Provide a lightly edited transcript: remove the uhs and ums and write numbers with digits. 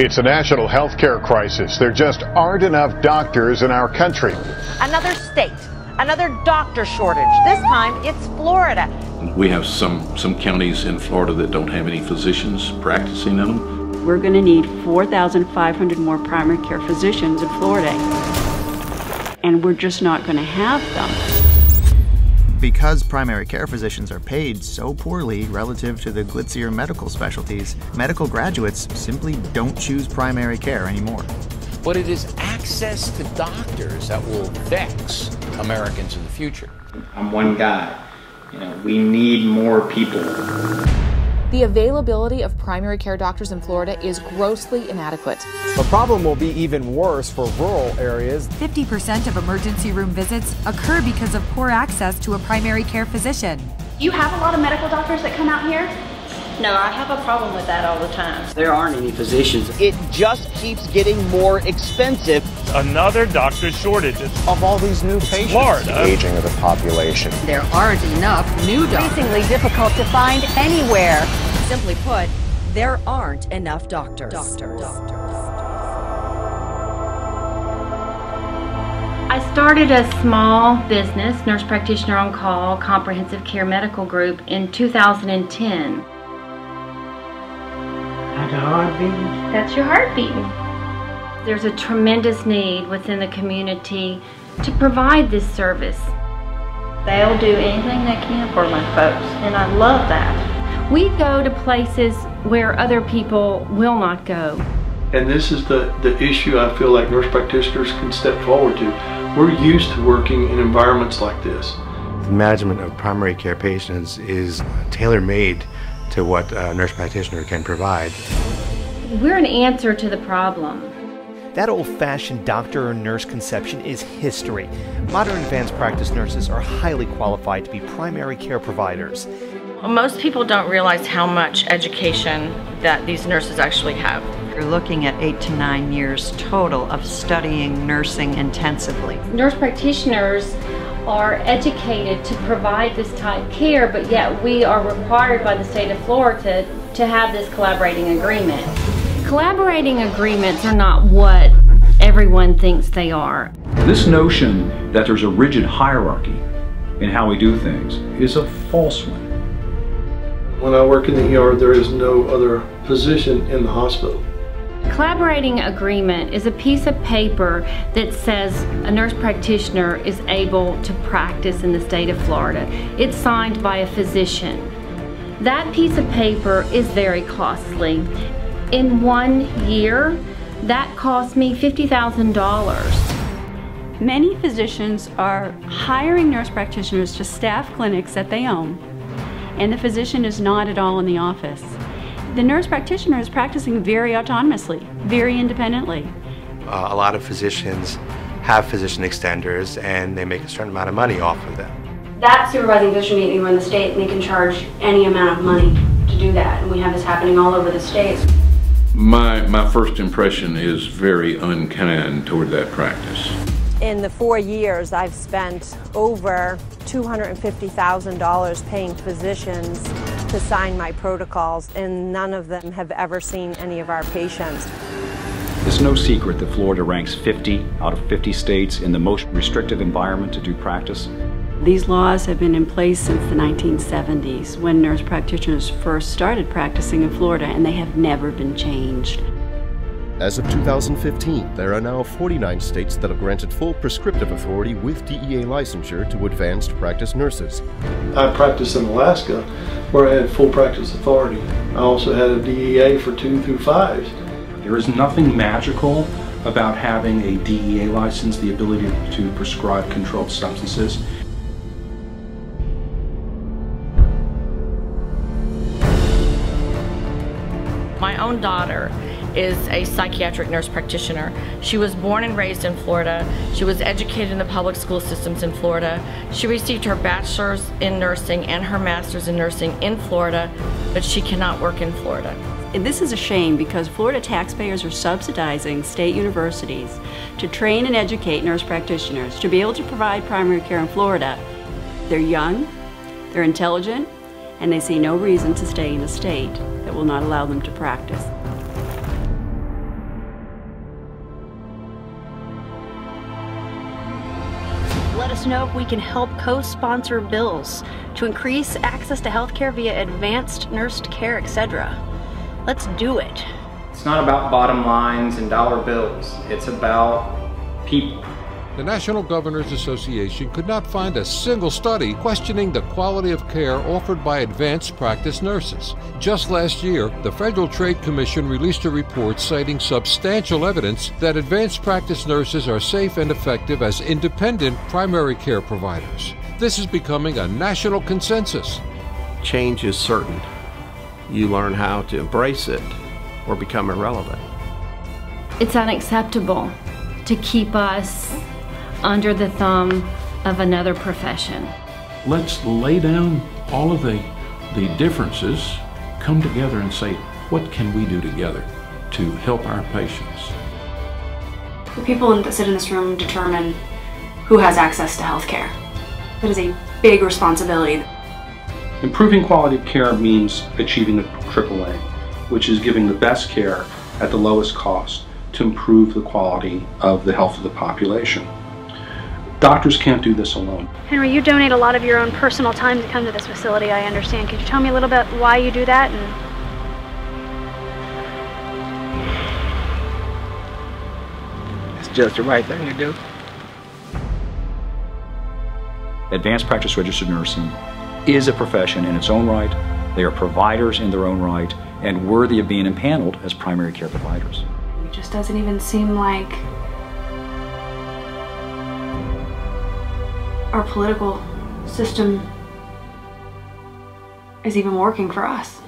It's a national health care crisis. There just aren't enough doctors in our country. Another state, another doctor shortage. This time it's Florida. We have some counties in Florida that don't have any physicians practicing in them. We're going to need 4,500 more primary care physicians in Florida, and we're just not going to have them. Because primary care physicians are paid so poorly relative to the glitzier medical specialties, medical graduates simply don't choose primary care anymore. But it is access to doctors that will vex Americans in the future. I'm one guy. We need more people. The availability of primary care doctors in Florida is grossly inadequate. The problem will be even worse for rural areas. 50% of emergency room visits occur because of poor access to a primary care physician. You have a lot of medical doctors that come out here? No, I have a problem with that all the time. There aren't any physicians. It just keeps getting more expensive. Another doctor shortage of all these new patients. Florida. The aging of the population. There aren't enough new doctors. Increasingly difficult to find anywhere. Simply put, there aren't enough doctors. I started a small business, Nurse Practitioner on Call, Comprehensive Care Medical Group, in 2010. That's a heart beating? That's your heart beating. There's a tremendous need within the community to provide this service. They'll do anything they can for my folks, and I love that. We go to places where other people will not go. And this is the issue I feel like nurse practitioners can step forward to. We're used to working in environments like this. The management of primary care patients is tailor-made to what a nurse practitioner can provide. We're an answer to the problem. That old-fashioned doctor or nurse conception is history. Modern advanced practice nurses are highly qualified to be primary care providers. Most people don't realize how much education that these nurses actually have. You're looking at 8 to 9 years total of studying nursing intensively. Nurse practitioners are educated to provide this type of care, but yet we are required by the state of Florida to have this collaborating agreement. Collaborating agreements are not what everyone thinks they are. This notion that there's a rigid hierarchy in how we do things is a false one. When I work in the ER, there is no other physician in the hospital. Collaborating agreement is a piece of paper that says a nurse practitioner is able to practice in the state of Florida. It's signed by a physician. That piece of paper is very costly. In 1 year, that cost me $50,000. Many physicians are hiring nurse practitioners to staff clinics that they own, and the physician is not at all in the office. The nurse practitioner is practicing very autonomously, very independently. A lot of physicians have physician extenders and they make a certain amount of money off of them. That supervising physician may be run the state and they can charge any amount of money to do that, and we have this happening all over the state. My first impression is very unkind toward that practice. In the 4 years, I've spent over $250,000 paying physicians to sign my protocols, and none of them have ever seen any of our patients. It's no secret that Florida ranks 50 out of 50 states in the most restrictive environment to do practice. These laws have been in place since the 1970s, when nurse practitioners first started practicing in Florida, and they have never been changed. As of 2015, there are now 49 states that have granted full prescriptive authority with DEA licensure to advanced practice nurses. I practiced in Alaska, where I had full practice authority. I also had a DEA for 2 through 5s. There is nothing magical about having a DEA license, the ability to prescribe controlled substances. My own daughter is a psychiatric nurse practitioner. She was born and raised in Florida. She was educated in the public school systems in Florida. She received her bachelor's in nursing and her master's in nursing in Florida, but she cannot work in Florida. This is a shame because Florida taxpayers are subsidizing state universities to train and educate nurse practitioners to be able to provide primary care in Florida. They're young, they're intelligent, and they see no reason to stay in a state that will not allow them to practice. us know if we can help co-sponsor bills to increase access to health care via advanced nursed care, etc. Let's do it. It's not about bottom lines and dollar bills. It's about people. The National Governors Association could not find a single study questioning the quality of care offered by advanced practice nurses. Just last year, the Federal Trade Commission released a report citing substantial evidence that advanced practice nurses are safe and effective as independent primary care providers. This is becoming a national consensus. Change is certain. You learn how to embrace it or become irrelevant. It's unacceptable to keep us under the thumb of another profession. Let's lay down all of the differences, come together and say, what can we do together to help our patients? The people that sit in this room determine who has access to health care. That is a big responsibility. Improving quality of care means achieving the AAA, which is giving the best care at the lowest cost to improve the quality of the health of the population. Doctors can't do this alone. Henry, you donate a lot of your own personal time to come to this facility, I understand. Could you tell me a little bit why you do that? It's just the right thing to do. Advanced practice registered nursing is a profession in its own right. They are providers in their own right and worthy of being impaneled as primary care providers. It just doesn't even seem like our political system is even working for us.